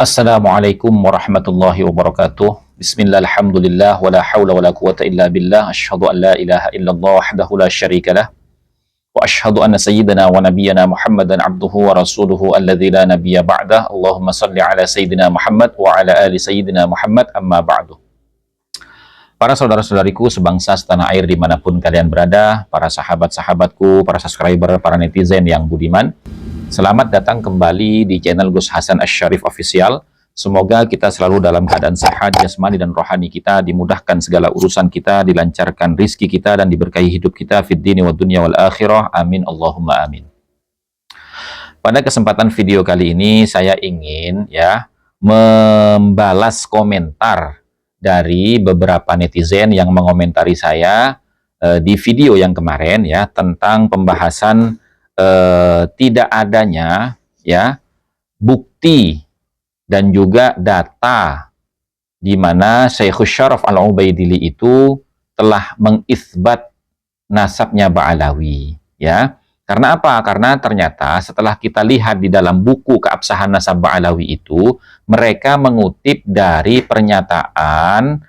Assalamualaikum warahmatullahi wabarakatuh. Bismillah, alhamdulillah, wa la hawla wa la quwata illa billah. Asyhadu an la ilaha illallah wahdahu la syarikalah. Wa asyhadu anna sayyidina wa nabiyyana Muhammadan abduhu wa rasuluhu alladzi la nabiyya ba'dah. Allahumma salli ala sayyidina Muhammad wa ala ali sayyidina Muhammad, amma ba'du. Para saudara-saudariku sebangsa setanah air dimanapun kalian berada, para sahabat-sahabatku, para subscriber, para netizen yang budiman, selamat datang kembali di channel Gus Hasan Asy-Syarif Official. Semoga kita selalu dalam keadaan sehat, jasmani dan rohani kita, dimudahkan segala urusan kita, dilancarkan rizki kita, dan diberkahi hidup kita fid dini wa dunya wal akhirah. Amin Allahumma amin. Pada kesempatan video kali ini saya ingin membalas komentar dari beberapa netizen yang mengomentari saya di video yang kemarin tentang pembahasan tidak adanya bukti dan juga data di mana Syekhus Syaraf Al-Ubaidili itu telah mengisbat nasabnya Ba'alawi Karena apa? Karena ternyata setelah kita lihat di dalam buku keabsahan nasab Ba'alawi itu, mereka mengutip dari pernyataan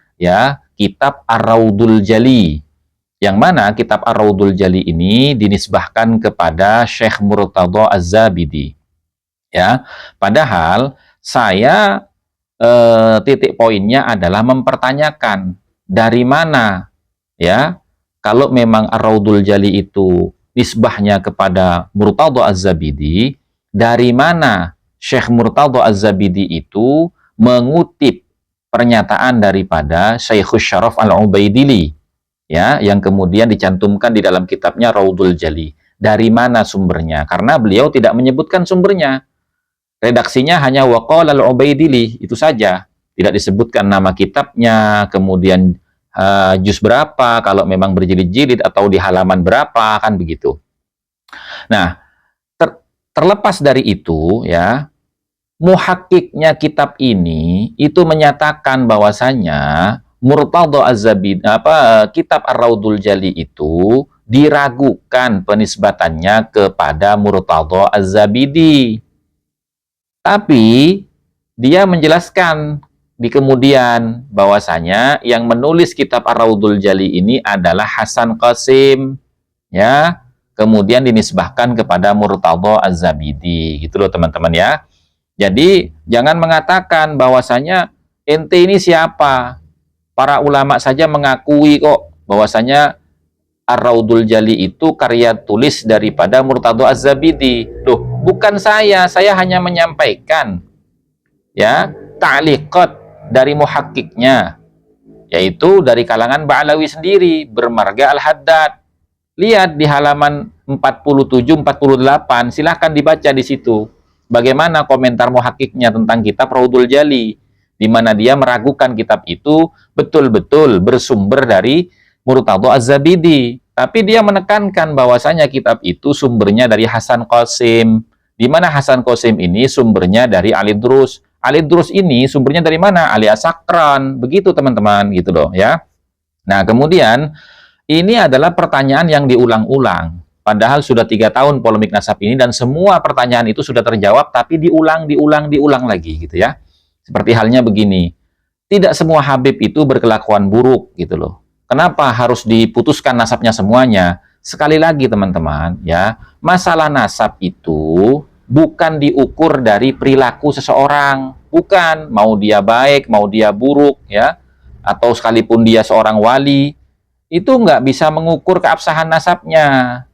kitab Ar-Raudul Jali, yang mana kitab Ar-Raudul Jali ini dinisbahkan kepada Syekh Murtadha Az-Zabidi. Padahal saya titik poinnya adalah mempertanyakan dari mana kalau memang Ar-Raudul Jali itu nisbahnya kepada Murtadha Az-Zabidi, dari mana Syekh Murtadha Az-Zabidi itu mengutip pernyataan daripada Syekhus Syaraf Al-Ubaidili yang kemudian dicantumkan di dalam kitabnya Raudul Jali. Dari mana sumbernya? Karena beliau tidak menyebutkan sumbernya. Redaksinya hanya waqala Al-Ubaidili, itu saja. Tidak disebutkan nama kitabnya, kemudian juz berapa, kalau memang berjilid-jilid, atau di halaman berapa, kan begitu. Nah, terlepas dari itu muhakkiknya kitab ini itu menyatakan bahwasanya Murtadha Az-Zabidi, kitab Ar-Raudul Jali itu diragukan penisbatannya kepada Murtadha Az-Zabidi. Tapi dia menjelaskan di kemudian bahwasanya yang menulis kitab Ar-Raudul Jali ini adalah Hasan Qasim, kemudian dinisbahkan kepada Murtadha Az-Zabidi, gitu loh teman-teman Jadi jangan mengatakan bahwasanya ente ini siapa. Para ulama saja mengakui kok bahwasanya Ar-Raudul Jali itu karya tulis daripada Murtadha Az-Zabidi. Loh, bukan saya hanya menyampaikan ta'liqat dari muhakkiknya, yaitu dari kalangan Ba'alawi sendiri, Bermarga Al-Haddad. Lihat di halaman 47-48, silahkan dibaca di situ bagaimana komentar muhakkiknya tentang kitab Raudul Jali, di mana dia meragukan kitab itu betul-betul bersumber dari Murtadha Az-Zabidi. Tapi dia menekankan bahwasanya kitab itu sumbernya dari Hasan Qasim, di mana Hasan Qasim ini sumbernya dari Ali Drus. Ali Drus ini sumbernya dari mana? Ali As-Sakran. Begitu teman-teman, gitu loh Nah, kemudian ini adalah pertanyaan yang diulang-ulang. Padahal sudah 3 tahun polemik nasab ini dan semua pertanyaan itu sudah terjawab, tapi diulang lagi gitu Seperti halnya begini, tidak semua Habib itu berkelakuan buruk gitu loh. Kenapa harus diputuskan nasabnya semuanya? Sekali lagi teman-teman masalah nasab itu bukan diukur dari perilaku seseorang, bukan mau dia baik, mau dia buruk atau sekalipun dia seorang wali, itu nggak bisa mengukur keabsahan nasabnya.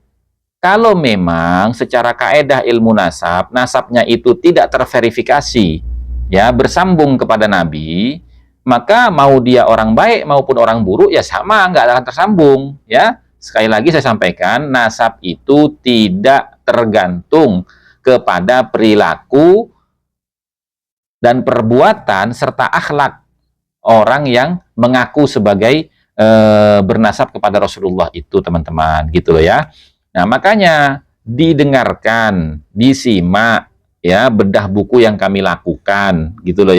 Kalau memang secara kaedah ilmu nasab, nasabnya itu tidak terverifikasi bersambung kepada Nabi, maka mau dia orang baik maupun orang buruk sama, nggak akan tersambung Sekali lagi saya sampaikan, nasab itu tidak tergantung kepada perilaku dan perbuatan serta akhlak orang yang mengaku sebagai bernasab kepada Rasulullah itu, teman-teman, gitu loh Nah, makanya didengarkan, disimak bedah buku yang kami lakukan, gitu loh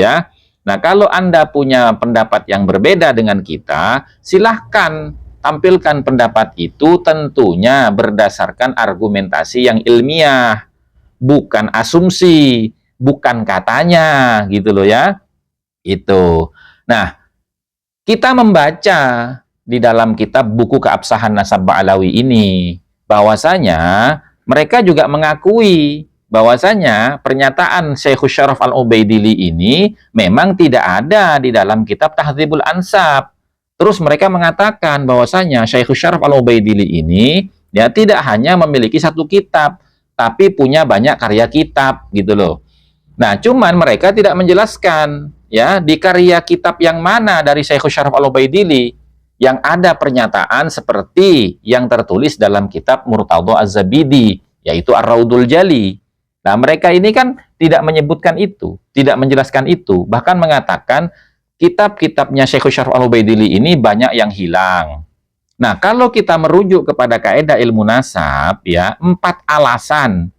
Nah, kalau Anda punya pendapat yang berbeda dengan kita, silahkan tampilkan pendapat itu, tentunya berdasarkan argumentasi yang ilmiah, bukan asumsi, bukan katanya, gitu loh ya. Itu. Nah, kita membaca di dalam kitab buku keabsahan nasab Ba'alawi ini, bahwasanya mereka juga mengakui bahwasanya pernyataan Syekhus Syaraf Al-Ubaidili ini memang tidak ada di dalam kitab Tahdzibul Ansab. Terus mereka mengatakan bahwasanya Syekhus Syaraf Al-Ubaidili ini ya tidak hanya memiliki satu kitab, tapi punya banyak karya kitab gitu loh. Nah, cuman mereka tidak menjelaskan ya di karya kitab yang mana dari Syekhus Syaraf Al-Ubaidili yang ada pernyataan seperti yang tertulis dalam kitab Murtadha Az-Zabidi, yaitu Ar-Raudul Jali. Nah, mereka ini kan tidak menyebutkan itu, tidak menjelaskan itu, bahkan mengatakan kitab-kitabnya Syekhus Syaraf Al-Ubaidili ini banyak yang hilang. Nah, kalau kita merujuk kepada kaidah ilmu nasab, ya, 4 alasan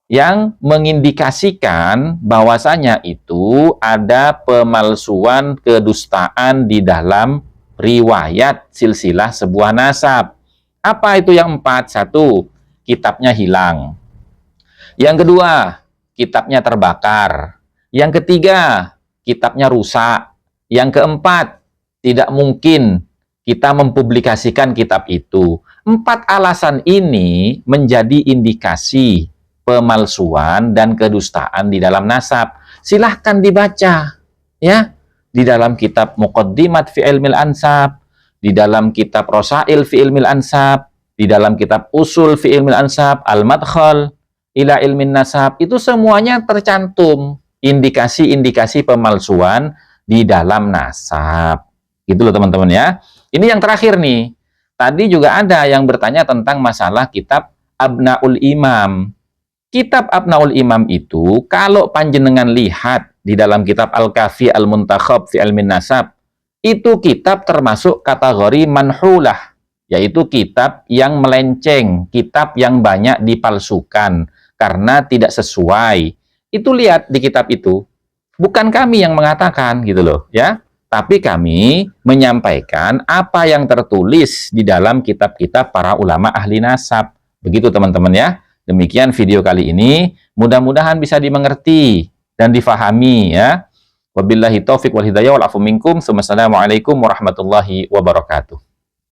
yang mengindikasikan bahwasanya itu ada pemalsuan, kedustaan di dalam riwayat silsilah sebuah nasab. Apa itu yang 4? 1, kitabnya hilang. Yang kedua, kitabnya terbakar. Yang ketiga, kitabnya rusak. Yang keempat, tidak mungkin kita mempublikasikan kitab itu. 4 alasan ini menjadi indikasi pemalsuan dan kedustaan di dalam nasab. Silahkan dibaca ya di dalam kitab Muqaddimat fi Ilmil Ansab, di dalam kitab Rosail fi Ilmil Ansab, di dalam kitab Usul fi Ilmil Ansab, Al-Madkhal ila Ilmin Nasab, itu semuanya tercantum indikasi-indikasi pemalsuan di dalam nasab. Gitu loh teman-teman ya. Ini yang terakhir nih. Tadi juga ada yang bertanya tentang masalah kitab Abnaul Imam. Kitab Abnaul Imam itu, kalau panjenengan lihat di dalam kitab Al-Kafi Al-Muntakhab fi Ilmin Nasab, itu kitab termasuk kategori manhulah, yaitu kitab yang melenceng, kitab yang banyak dipalsukan karena tidak sesuai. Itu lihat di kitab itu. Bukan kami yang mengatakan gitu loh, ya. Tapi kami menyampaikan apa yang tertulis di dalam kitab-kitab para ulama ahli nasab. Begitu teman-teman ya. Demikian video kali ini, mudah-mudahan bisa dimengerti dan difahami ya. Wabillahi taufiq wal hidayah wal afu minkum. Wassalamualaikum warahmatullahi wabarakatuh.